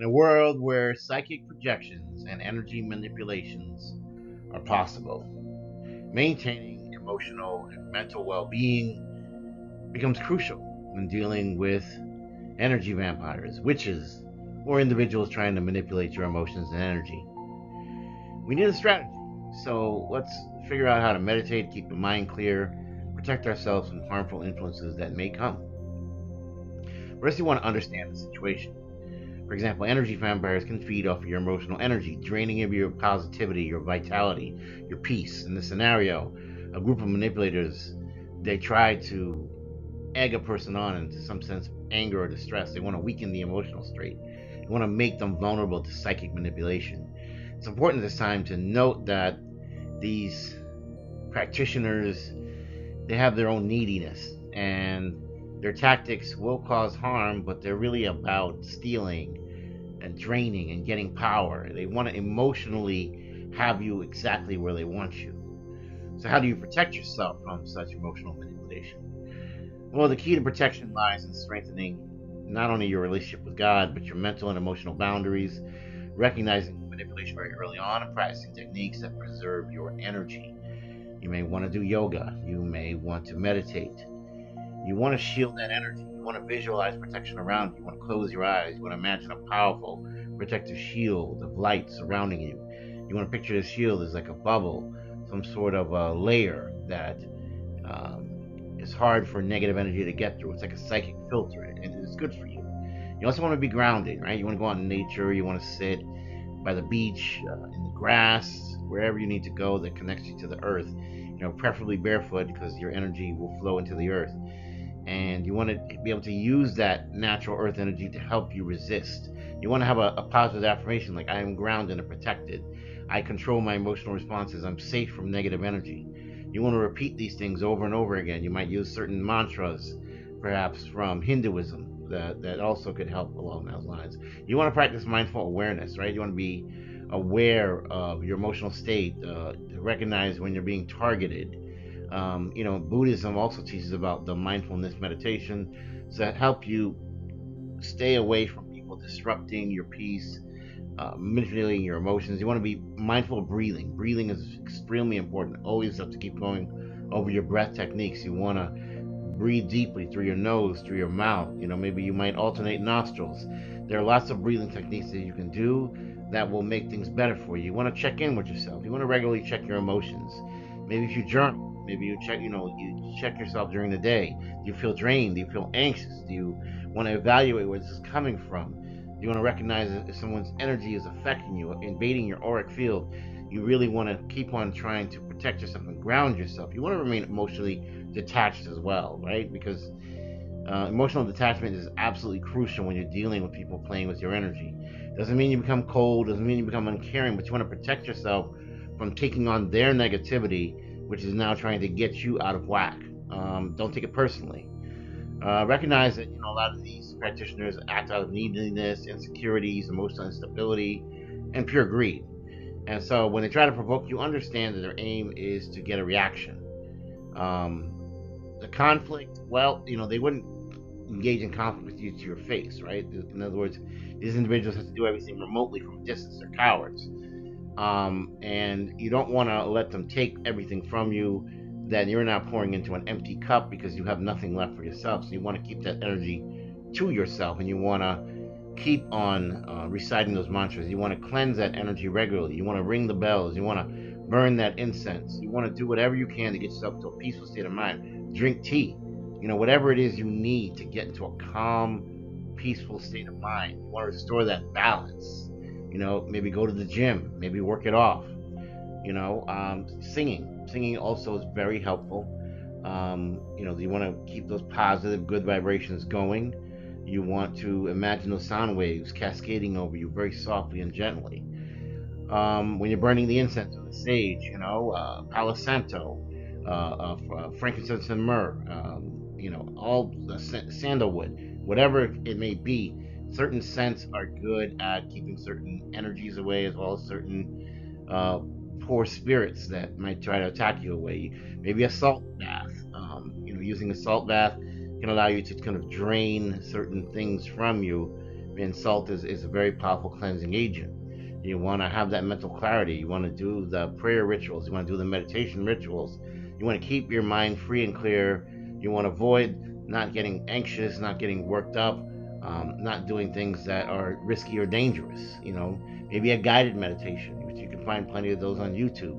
In a world where psychic projections and energy manipulations are possible, maintaining emotional and mental well being becomes crucial when dealing with energy vampires, witches, or individuals trying to manipulate your emotions and energy. We need a strategy. So let's figure out how to meditate, keep the mind clear, protect ourselves from harmful influences that may come. First, you want to understand the situation. For example, energy vampires can feed off of your emotional energy, draining of your positivity, your vitality, your peace. In this scenario, a group of manipulators, they try to egg a person on into some sense of anger or distress. They want to weaken the emotional state. They want to make them vulnerable to psychic manipulation. It's important this time to note that these practitioners, they have their own neediness, and their tactics will cause harm, but they're really about stealing and draining and getting power. They want to emotionally have you exactly where they want you. So how do you protect yourself from such emotional manipulation? Well, the key to protection lies in strengthening not only your relationship with God, but your mental and emotional boundaries, recognizing manipulation very early on, and practicing techniques that preserve your energy. You may want to do yoga. You may want to meditate. You want to shield that energy. You want to visualize protection around you. You want to close your eyes. You want to imagine a powerful protective shield of light surrounding you. You want to picture the shield as like a bubble, some sort of a layer that is hard for negative energy to get through. It's like a psychic filter, and it's good for you. You also want to be grounded, right? You want to go out in nature. You want to sit by the beach, in the grass, wherever you need to go that connects you to the earth. Preferably barefoot because your energy will flow into the earth. And you want to be able to use that natural earth energy to help you resist. You want to have a positive affirmation like, I am grounded and protected. I control my emotional responses. I'm safe from negative energy. You want to repeat these things over and over again. You might use certain mantras, perhaps from Hinduism, that also could help along those lines. You want to practice mindful awareness, right? You want to be aware of your emotional state, to recognize when you're being targeted. Buddhism also teaches about the mindfulness meditation that help you stay away from people disrupting your peace, manipulating your emotions. You want to be mindful of breathing. Breathing is extremely important. Always have to keep going over your breath techniques. You want to breathe deeply through your nose, through your mouth. Maybe you might alternate nostrils. There are lots of breathing techniques that you can do that will make things better for you. You want to check in with yourself. You want to regularly check your emotions. Maybe if you journal, maybe you check yourself during the day. Do you feel drained? Do you feel anxious? Do you want to evaluate where this is coming from? You want to recognize if someone's energy is affecting you, invading your auric field. You really want to keep on trying to protect yourself and ground yourself. You want to remain emotionally detached as well, right? Because emotional detachment is absolutely crucial when you're dealing with people playing with your energy. Doesn't mean you become cold, doesn't mean you become uncaring, but you want to protect yourself from taking on their negativity, which is now trying to get you out of whack. Don't take it personally. Recognize that a lot of these practitioners act out of neediness, insecurities, emotional instability, and pure greed. And so when they try to provoke you, understand that their aim is to get a reaction. Um, the conflict, well, they wouldn't engage in conflict with you to your face, right? In other words, these individuals have to do everything remotely from a distance. They're cowards. And you don't want to let them take everything from you that you're now pouring into an empty cup because you have nothing left for yourself. So you want to keep that energy to yourself, and you want to keep on reciting those mantras. You want to cleanse that energy regularly. You want to ring the bells. You want to burn that incense. You want to do whatever you can to get yourself to a peaceful state of mind. Drink tea. Whatever it is you need to get into a calm, peaceful state of mind. You want to restore that balance. Maybe go to the gym. Maybe work it off. Singing also is very helpful. You want to keep those positive, good vibrations going. You want to imagine those sound waves cascading over you very softly and gently. When you're burning the incense or the sage, Palo Santo, frankincense and myrrh, all the sandalwood, whatever it may be. Certain scents are good at keeping certain energies away, as well as certain poor spirits that might try to attack you away. Maybe a salt bath. Using a salt bath can allow you to kind of drain certain things from you. And salt is a very powerful cleansing agent. You want to have that mental clarity. You want to do the prayer rituals. You want to do the meditation rituals. You want to keep your mind free and clear. You want to avoid not getting anxious, not getting worked up, not doing things that are risky or dangerous. Maybe a guided meditation, which you can find plenty of those on YouTube,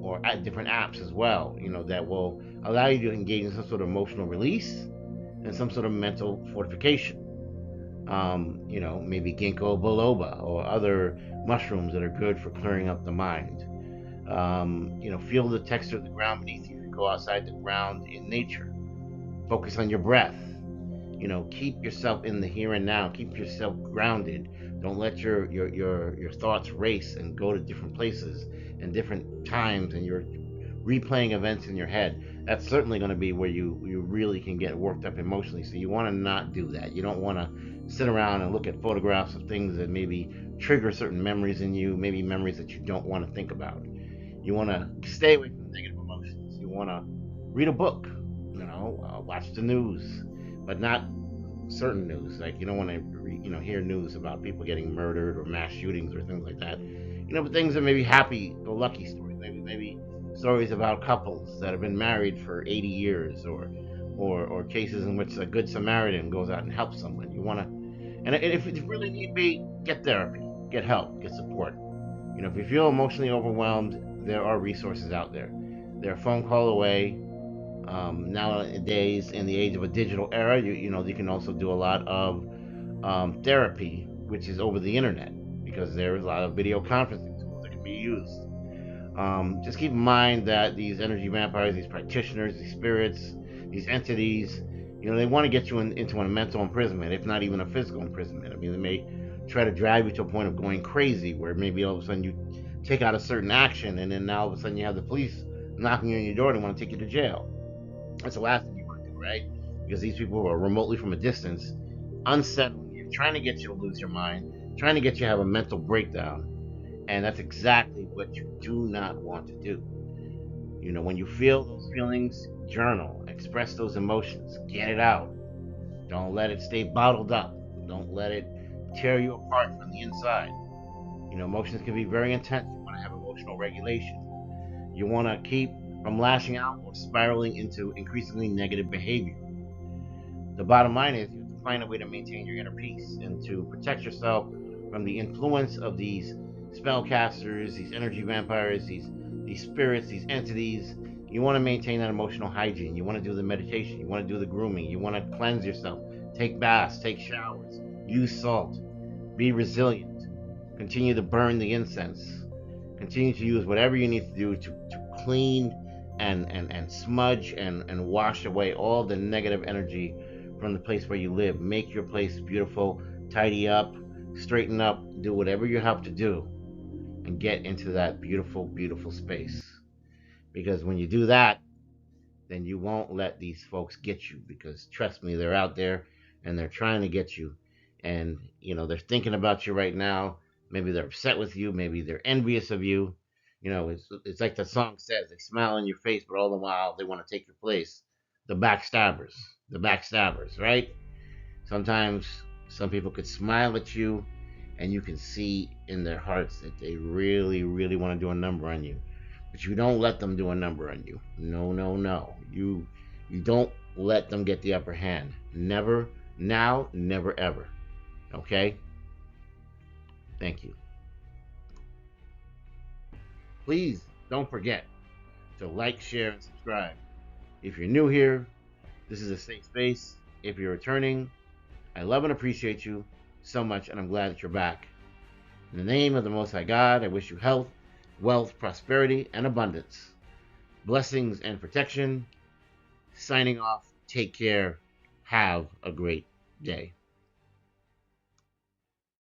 or at different apps as well. That will allow you to engage in some sort of emotional release and some sort of mental fortification. Maybe ginkgo biloba or other mushrooms that are good for clearing up the mind. Feel the texture of the ground beneath you. Go outside the ground in nature. Focus on your breath. Keep yourself in the here and now. Keep yourself grounded. Don't let your thoughts race and go to different places and different times, and you're replaying events in your head. That's certainly going to be where you really can get worked up emotionally. So you want to not do that. You don't want to sit around and look at photographs of things that maybe trigger certain memories in you, maybe memories that you don't want to think about. You want to stay away from negative emotions. You want to read a book, watch the news, but not certain news. Like, you don't want to hear news about people getting murdered or mass shootings or things like that. But things that may be happy go lucky stories. Maybe stories about couples that have been married for 80 years, or cases in which a good Samaritan goes out and helps someone. You want to, and if it really need be, get therapy, get help, get support. If you feel emotionally overwhelmed, there are resources out there. They're a phone call away. Nowadays, in the age of a digital era, you can also do a lot of therapy, which is over the internet, because there's a lot of video conferencing tools that can be used. Just keep in mind that these energy vampires, these practitioners, these spirits, these entities, they want to get you into a mental imprisonment, if not even a physical imprisonment. I mean, they may try to drive you to a point of going crazy, where maybe all of a sudden you take out a certain action, and then now all of a sudden you have the police knocking on your door and want to take you to jail. That's the last thing you want to do, right? Because these people are remotely from a distance, unsettling you, trying to get you to lose your mind, trying to get you to have a mental breakdown. And that's exactly what you do not want to do. When you feel those feelings, journal, express those emotions, get it out. Don't let it stay bottled up. Don't let it tear you apart from the inside. Emotions can be very intense. You want to have emotional regulation. You want to keep from lashing out or spiraling into increasingly negative behavior. The bottom line is, you have to find a way to maintain your inner peace and to protect yourself from the influence of these spellcasters, these energy vampires, these spirits, these entities. You want to maintain that emotional hygiene. You want to do the meditation. You want to do the grooming. You want to cleanse yourself. Take baths, take showers, use salt, be resilient. Continue to burn the incense. Continue to use whatever you need to do to clean and smudge and wash away all the negative energy from the place where you live. Make your place beautiful, tidy up, straighten up, do whatever you have to do, and get into that beautiful, beautiful space. Because when you do that, then you won't let these folks get you. Because trust me, they're out there and they're trying to get you. And, they're thinking about you right now. Maybe they're upset with you. Maybe they're envious of you. It's like the song says, they smile in your face, but all the while they want to take your place. The backstabbers. The backstabbers, right? Sometimes some people could smile at you and you can see in their hearts that they really, really want to do a number on you. But you don't let them do a number on you. No, no, no. You don't let them get the upper hand. Never, now, never, ever. Okay? Thank you. Please don't forget to like, share, and subscribe. If you're new here, this is a safe space. If you're returning, I love and appreciate you so much, and I'm glad that you're back. In the name of the Most High God, I wish you health, wealth, prosperity, and abundance. Blessings and protection. Signing off. Take care. Have a great day.